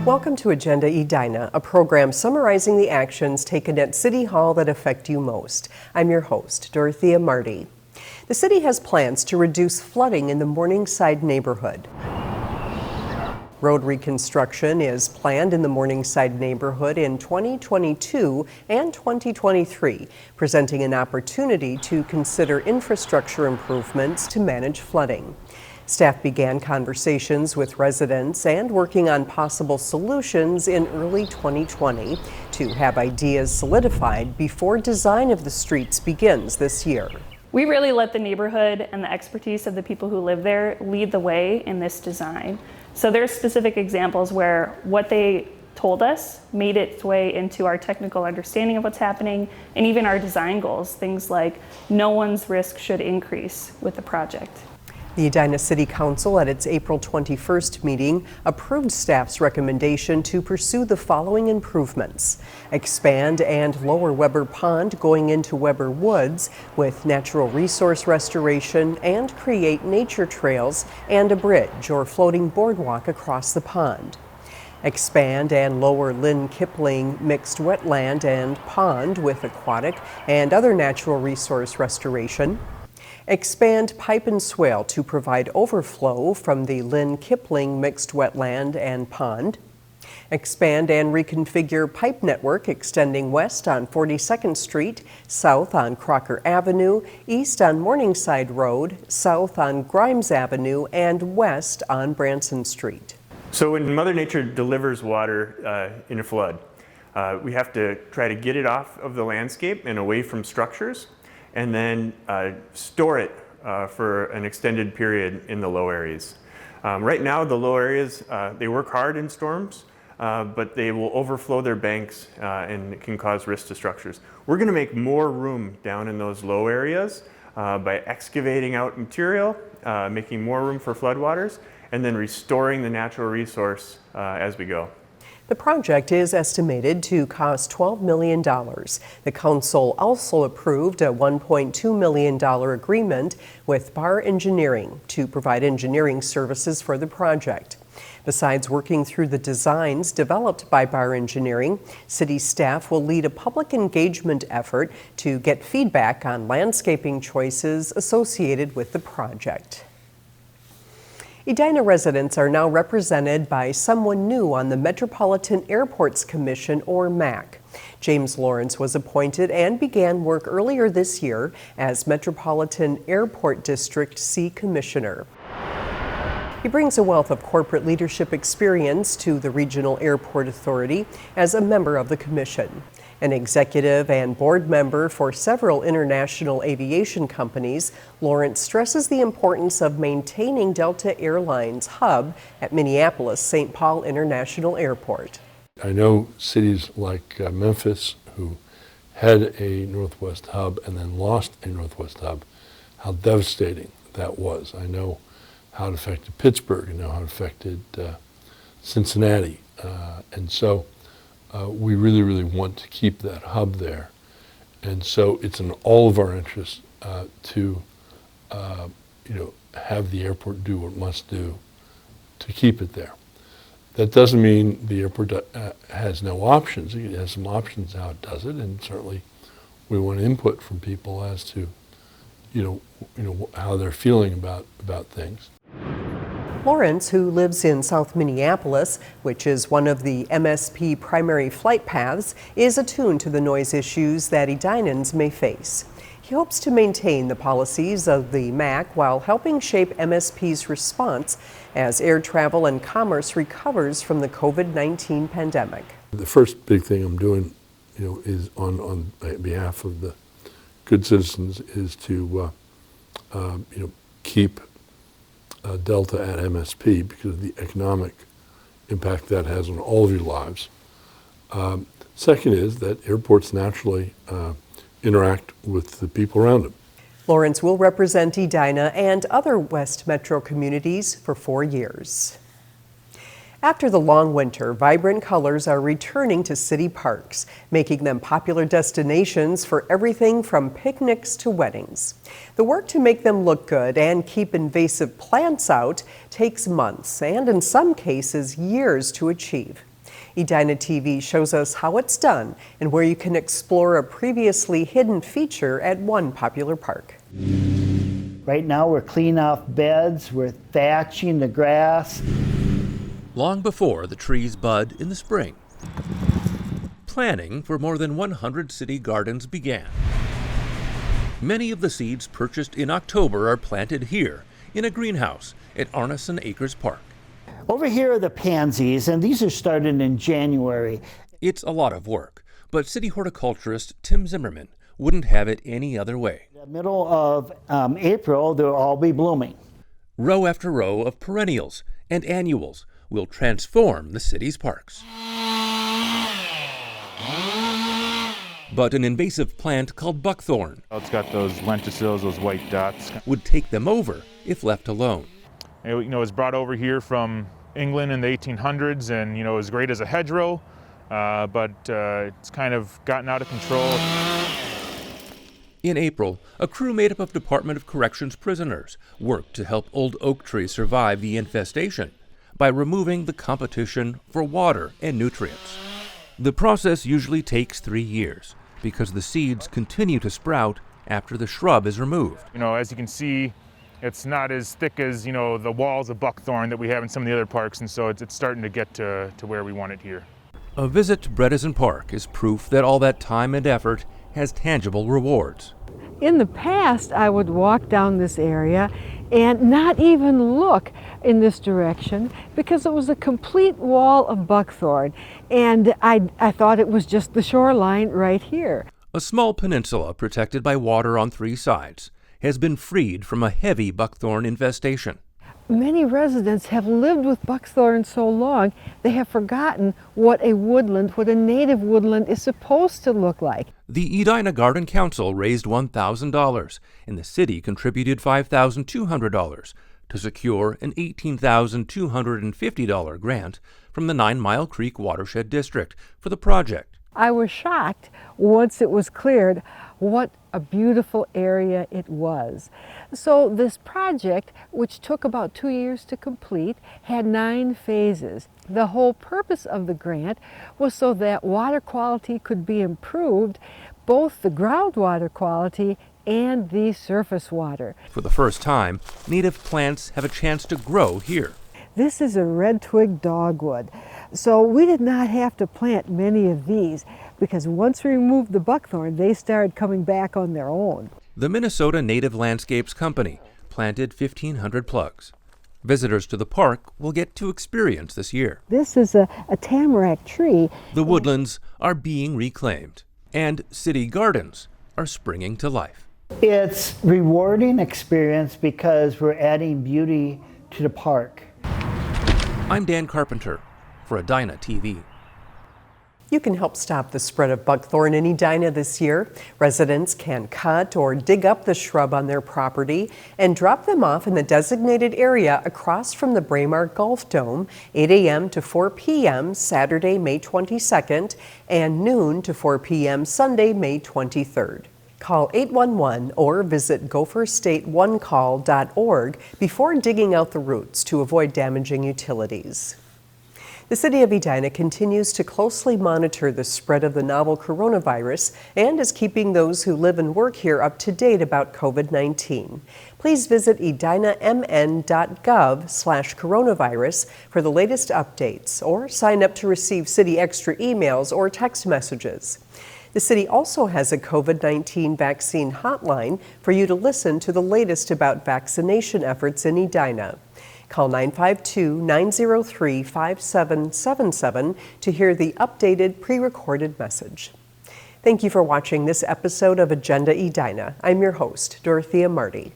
Welcome to Agenda Edina, a program summarizing the actions taken at City Hall that affect you most. I'm your host, Dorothea Marty. The city has plans to reduce flooding in the Morningside neighborhood. Road reconstruction is planned in the Morningside neighborhood in 2022 and 2023, presenting an opportunity to consider infrastructure improvements to manage flooding. Staff began conversations with residents and working on possible solutions in early 2020 to have ideas solidified before design of the streets begins this year. We really let the neighborhood and the expertise of the people who live there lead the way in this design. So there's specific examples where what they told us made its way into our technical understanding of what's happening and even our design goals. Things like no one's risk should increase with the project. The Edina City Council at its April 21st meeting approved staff's recommendation to pursue the following improvements. Expand and lower Weber Pond going into Weber Woods with natural resource restoration and create nature trails and a bridge or floating boardwalk across the pond. Expand and lower Lynn Kipling mixed wetland and pond with aquatic and other natural resource restoration. Expand pipe and swale to provide overflow from the Lynn Kipling mixed wetland and pond. Expand and reconfigure pipe network extending west on 42nd Street, south on Crocker Avenue, east on Morningside Road, south on Grimes Avenue, and west on Branson Street. So when Mother Nature delivers water in a flood, we have to try to get it off of the landscape and away from structures, and then store it for an extended period in the low areas. Right now, the low areas, they work hard in storms, but they will overflow their banks and it can cause risk to structures. We're gonna make more room down in those low areas by excavating out material, making more room for floodwaters, and then restoring the natural resource as we go. The project is estimated to cost $12 million. The council also approved a $1.2 million agreement with Bar Engineering to provide engineering services for the project. Besides working through the designs developed by Bar Engineering, city staff will lead a public engagement effort to get feedback on landscaping choices associated with the project. Edina residents are now represented by someone new on the Metropolitan Airports Commission, or MAC. James Lawrence was appointed and began work earlier this year as Metropolitan Airport District C Commissioner. He brings a wealth of corporate leadership experience to the Regional Airport Authority as a member of the commission. An executive and board member for several international aviation companies, Lawrence stresses the importance of maintaining Delta Airlines' hub at Minneapolis-St. Paul International Airport. I know cities like Memphis, who had a Northwest hub and then lost a Northwest hub, how devastating that was. I know how it affected Pittsburgh, I know how it affected Cincinnati, and so we really want to keep that hub there. And so it's in all of our interests to have the airport do what it must do to keep it there. That doesn't mean the airport has no options. It has some options how it does it, and certainly we want input from people as to how they're feeling about things. Lawrence, who lives in South Minneapolis, which is one of the MSP primary flight paths, is attuned to the noise issues that Edinans may face. He hopes to maintain the policies of the MAC while helping shape MSP's response as air travel and commerce recovers from the COVID-19 pandemic. The first big thing I'm doing, is on behalf of the good citizens, is to keep Delta at MSP because of the economic impact that has on all of your lives. Second is that airports naturally interact with the people around them. Lawrence will represent Edina and other West Metro communities for 4 years. After the long winter, vibrant colors are returning to city parks, making them popular destinations for everything from picnics to weddings. The work to make them look good and keep invasive plants out takes months and in some cases years to achieve. Edina TV shows us how it's done and where you can explore a previously hidden feature at one popular park. Right now we're cleaning off beds, we're thatching the grass. Long before the trees bud in the spring, planning for more than 100 city gardens began. Many of the seeds purchased in October are planted here in a greenhouse at Arneson Acres Park. Over here are the pansies, and these are started in January. It's a lot of work, but city horticulturist Tim Zimmerman wouldn't have it any other way. In the middle of April, they'll all be blooming. Row after row of perennials and annuals will transform the city's parks. But an invasive plant called buckthorn It's got those lenticels, those white dots. would take them over if left alone. It was brought over here from England in the 1800s, and it was great as a hedgerow, but it's kind of gotten out of control. In April, a crew made up of Department of Corrections prisoners worked to help old oak trees survive the infestation by removing the competition for water and nutrients. The process usually takes 3 years because the seeds continue to sprout after the shrub is removed. As you can see, it's not as thick as the walls of buckthorn that we have in some of the other parks, and so it's starting to get to where we want it here. A visit to Bredesen Park is proof that all that time and effort has tangible rewards. In the past, I would walk down this area and not even look in this direction because it was a complete wall of buckthorn, and I thought it was just the shoreline right here. A small peninsula protected by water on 3 sides has been freed from a heavy buckthorn infestation. Many residents have lived with buckthorn so long, they have forgotten what a native woodland is supposed to look like. The Edina Garden Council raised $1,000, and the city contributed $5,200 to secure an $18,250 grant from the 9 Mile Creek Watershed District for the project. I was shocked once it was cleared what a beautiful area it was. So this project, which took about 2 years to complete, had 9 phases. The whole purpose of the grant was so that water quality could be improved, both the groundwater quality and the surface water. For the first time, native plants have a chance to grow here. This is a red twig dogwood, so we did not have to plant many of these because once we removed the buckthorn, they started coming back on their own. The Minnesota Native Landscapes Company planted 1,500 plugs. Visitors to the park will get to experience this year. This is a tamarack tree. The woodlands are being reclaimed, and city gardens are springing to life. It's a rewarding experience because we're adding beauty to the park. I'm Dan Carpenter for Edina TV. You can help stop the spread of buckthorn in Edina this year. Residents can cut or dig up the shrub on their property and drop them off in the designated area across from the Braemar Golf Dome, 8 a.m. to 4 p.m. Saturday, May 22nd, and noon to 4 p.m. Sunday, May 23rd. Call 811 or visit gopherstateonecall.org before digging out the roots to avoid damaging utilities. The city of Edina continues to closely monitor the spread of the novel coronavirus and is keeping those who live and work here up to date about COVID-19. Please visit edinamn.gov/coronavirus for the latest updates or sign up to receive city extra emails or text messages. The city also has a COVID-19 vaccine hotline for you to listen to the latest about vaccination efforts in Edina. Call 952-903-5777 to hear the updated pre-recorded message. Thank you for watching this episode of Agenda Edina. I'm your host, Dorothea Marty.